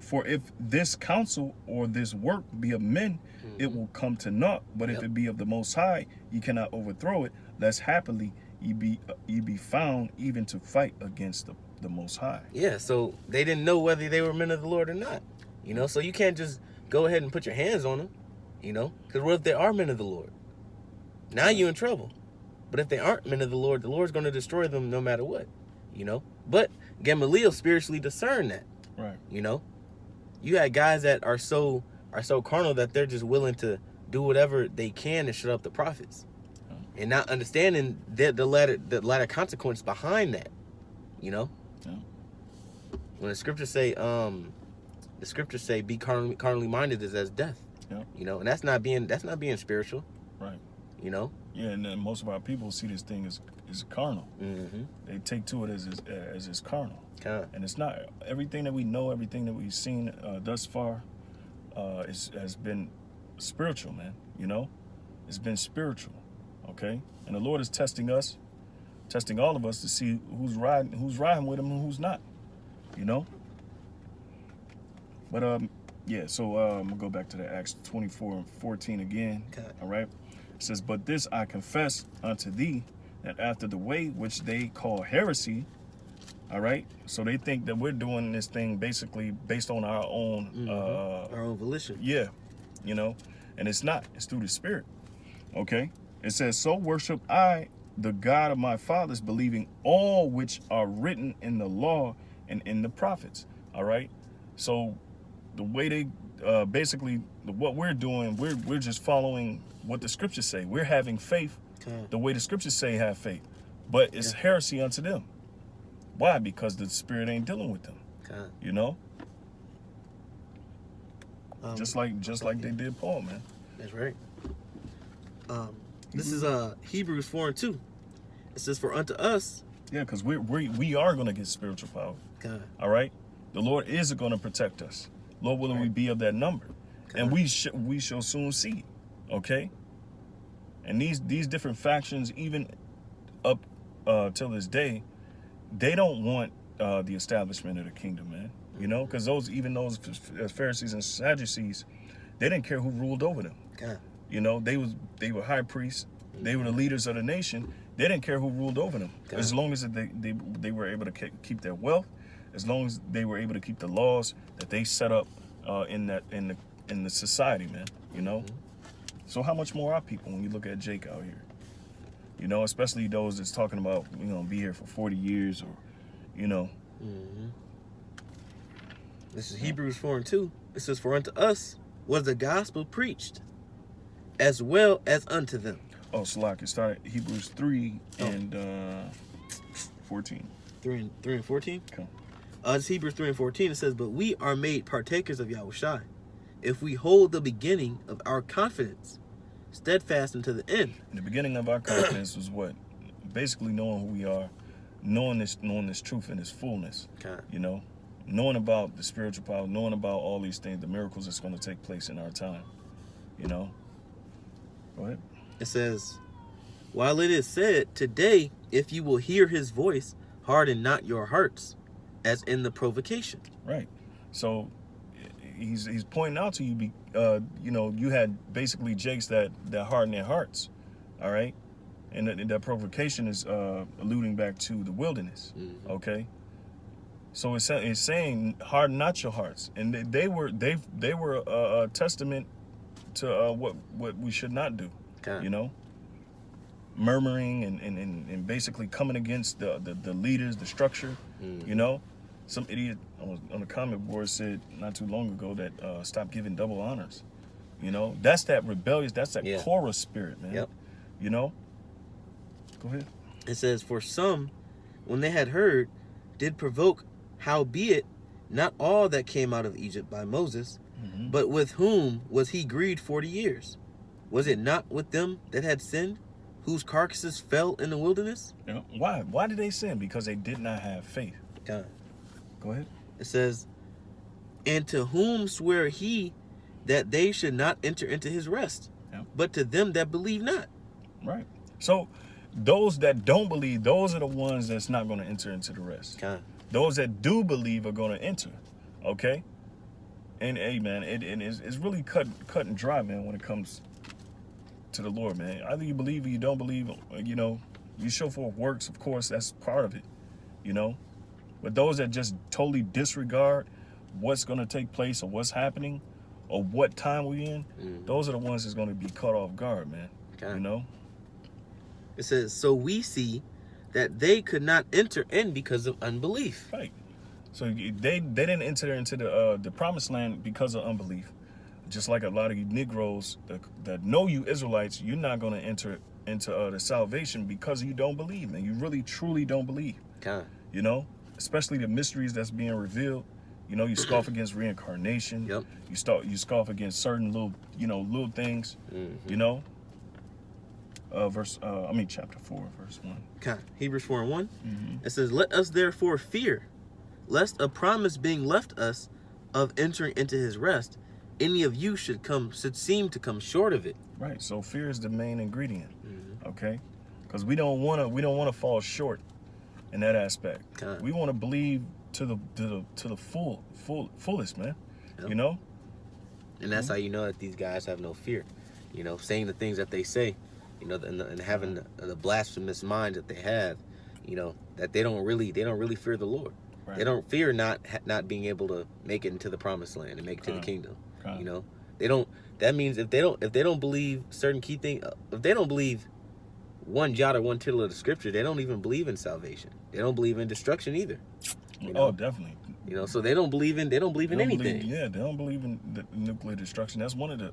For if this counsel or this work be of men, it will come to naught. But if it be of the Most High, ye cannot overthrow it, lest happily ye be found even to fight against the Most High. Yeah, so they didn't know whether they were men of the Lord or not. You know, so you can't just go ahead and put your hands on them, you know, because what if they are men of the Lord? Now you're in trouble. But if they aren't men of the Lord's going to destroy them no matter what, you know. But Gamaliel spiritually discerned that, Right. you know. You had guys that are so carnal that they're just willing to do whatever they can to shut up the prophets, and not understanding the latter consequence behind that, you know. Yeah. When the scriptures say be carnally minded is as death. Yeah. You know, and that's not being spiritual. Right. You know. Yeah, and then most of our people see this thing as carnal. Mm-hmm. They take to it as carnal. And it's not. Everything that we know, everything that we've seen thus far, has been spiritual, man. You know, it's been spiritual. Okay, and the Lord is testing us, testing all of us to see who's riding with Him and who's not. You know. But yeah. So I'm gonna go back to the Acts 24:14 again. Okay. All right. It says, "But this I confess unto thee, that after the way which they call heresy." All right, so they think that we're doing this thing basically based on our own, our own volition. Yeah, you know, and it's not. It's through the Spirit. Okay, it says, "So worship I the God of my fathers, believing all which are written in the law and in the prophets." All right, so the way they basically what we're doing, we're just following what the scriptures say. We're having faith the way the scriptures say have faith, but it's heresy unto them. Why? Because the Spirit ain't dealing with them. You know? Just like they did Paul, man. That's right. This is Hebrews 4:2. It says, "For unto us..." Yeah, because we are going to get spiritual power. All right? The Lord is going to protect us. Lord willing, we be of that number. And we shall soon see. Okay? And these different factions, even up till this day, they don't want the establishment of the kingdom, man. You know, because those Pharisees and Sadducees, they didn't care who ruled over them. You know, they were high priests. They were the leaders of the nation. They didn't care who ruled over them, as long as they were able to keep their wealth, as long as they were able to keep the laws that they set up in the society, man. You know, so how much more are people when you look at Jake out here? You know, especially those that's talking about, you know, be here for 40 years or, you know. This is Hebrews 4:2. It says, "For unto us was the gospel preached, as well as unto them." Oh, Salak, it started Hebrews 3 and 14. 3 and 14? Okay. It's Hebrews 3 and 14. It says, "But we are made partakers of Yahushua, if we hold the beginning of our confidence steadfast unto the end." And the beginning of our confidence was what? Basically knowing who we are, knowing this truth in its fullness. You know, knowing about the spiritual power, knowing about all these things, the miracles that's going to take place in our time. You know. Go ahead. It says, "While it is said, today, if you will hear his voice, harden not your hearts, as in the provocation." Right. So he's pointing out to you, you know, you had basically Jakes that harden their hearts. All right. And that provocation is alluding back to the wilderness. Okay. So it's saying harden not your hearts, and they were a testament to what we should not do. You know, murmuring and basically coming against the leaders, the structure. You know, some idiot on the comment board said not too long ago that stop giving double honors. You know, that's that rebellious, that's that Korah spirit, man. You know. Go ahead. It says, "For some, when they had heard, did provoke, howbeit not all that came out of Egypt by Moses, but with whom was he grieved 40 years? Was it not with them that had sinned, whose carcasses fell in the wilderness?" Yeah. Why? Why did they sin? Because they did not have faith. Go ahead. It says, "And to whom sware he that they should not enter into his rest, but to them that believe not." Right. So those that don't believe, those are the ones that's not going to enter into the rest. Those that do believe are going to enter. Okay. And hey, man, it's really cut and dry, man, when it comes to the Lord, man. Either you believe or you don't believe. You know, you show forth works, of course, that's part of it. You know, but those that just totally disregard what's going to take place or what's happening or what time we're in, those are the ones that's going to be caught off guard, man. Okay. You know? It says, so we see that they could not enter in because of unbelief. Right. So they didn't enter into the promised land because of unbelief. Just like a lot of you Negroes that know you Israelites, you're not going to enter into the salvation because you don't believe, man. You really, truly don't believe. Okay. You know? Especially the mysteries that's being revealed. You know, you scoff against reincarnation. Yep. You scoff against certain little things. You know. Chapter 4, verse 1. Okay. Hebrews 4:1. It says, "Let us therefore fear, lest a promise being left us of entering into His rest, any of you should seem to come short of it." Right. So fear is the main ingredient. Okay. Because we don't want to fall short in that aspect. Okay. We want to believe to the fullest, man. Yep. You know. And that's how you know that these guys have no fear. You know, saying the things that they say. You know, and having the blasphemous minds that they have, you know, that they don't really fear the Lord. Right. They don't fear not being able to make it into the promised land and make it to the kingdom. You know, they don't. That means if they don't believe certain key things, if they don't believe one jot or one tittle of the scripture, they don't even believe in salvation. They don't believe in destruction either. You know? Oh, definitely. You know, so they don't believe in anything. They don't believe in the nuclear destruction. That's one of the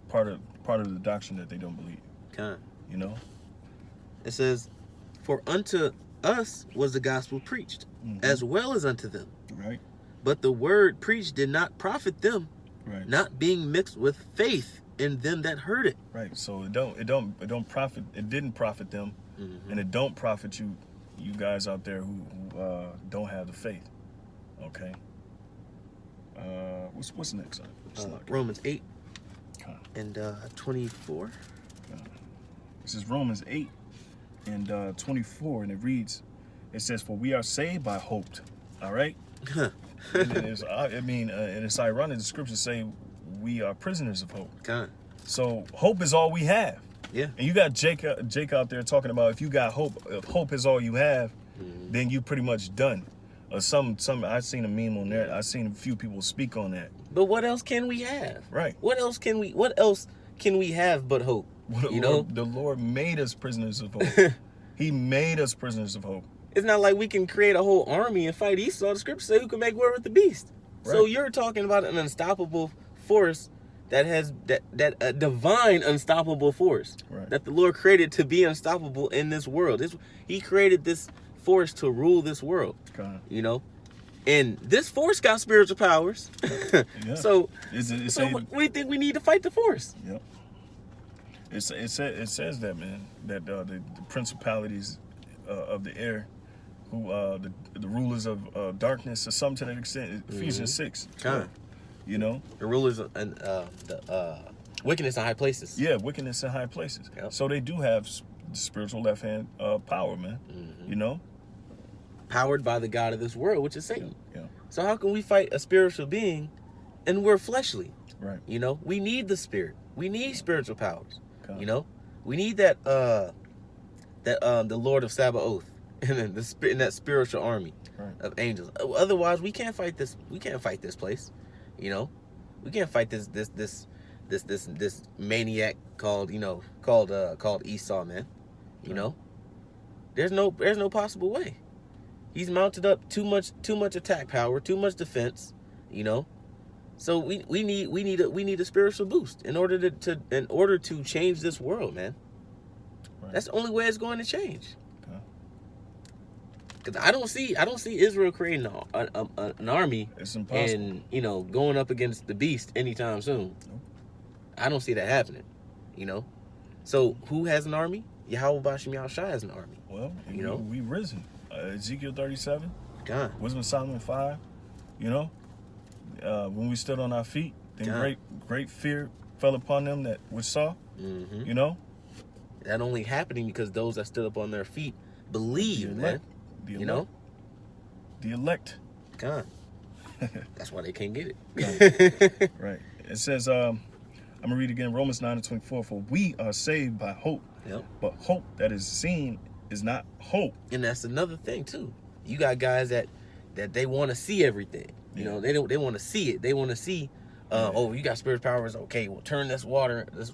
part of the doctrine that they don't believe. Okay. You know? It says, "For unto us was the gospel preached, as well as unto them. Right. But the word preached did not profit them, right, not being mixed with faith in them that heard it." Right. So it don't profit. It didn't profit them, and it don't profit you guys out there who don't have the faith. Okay. What's next? Romans 8 and 24. This is Romans 8 and 24, and it reads, it says, "For we are saved by hope." All right. And it's ironic. The scriptures say we are prisoners of hope. Okay. So hope is all we have. Yeah. And you got Jake out there talking about if you got hope, if hope is all you have, then you pretty much done. Some I seen a meme on there. I seen a few people speak on that. But what else can we have? Right. What else can we have but hope? You know, the Lord made us prisoners of hope. He made us prisoners of hope. It's not like we can create a whole army and fight Esau. The scripture says who can make war with the beast. Right. So you're talking about an unstoppable force that has that a divine unstoppable force that the Lord created to be unstoppable in this world. He created this force to rule this world. You know, and this force got spiritual powers. Yeah. So what do you think we need to fight the force? Yep. It says that, man, that the principalities of the air, who the rulers of darkness, or some to that extent, Ephesians 6. You know, the rulers and the wickedness in high places. Yeah, wickedness in high places. Yep. So they do have spiritual left hand power, man. You know, powered by the god of this world, which is Satan. Yeah. So how can we fight a spiritual being, and we're fleshly? Right. You know, we need the spirit. We need spiritual powers. You know, we need that the Lord of Sabaoth and that spiritual army of angels. Otherwise, we can't fight this. We can't fight this place. You know, we can't fight this maniac called Esau, man. You know, there's no possible way. He's mounted up too much attack power, too much defense. You know. So we need a spiritual boost in order to change this world, man. Right. That's the only way it's going to change. Because I don't see Israel creating an army. It's impossible. And going up against the beast anytime soon. Nope. I don't see that happening. You know. So who has an army? Yahweh Bashim Yahushua has an army. Well, we risen. Ezekiel 37. God. Wisdom of Solomon 5. You know. When we stood on our feet, then great fear fell upon them that which saw. You know, that only happening because those that stood up on their feet believe, man. The elect. God. That's why they can't get it. Right. It says, I'm going to read again, Romans 9:24, for we are saved by hope. Yep. But hope that is seen is not hope. And that's another thing too. You got guys that they want to see everything. You know, they want to see it. They want to see, oh, you got spirit powers. Okay, well, turn this water, this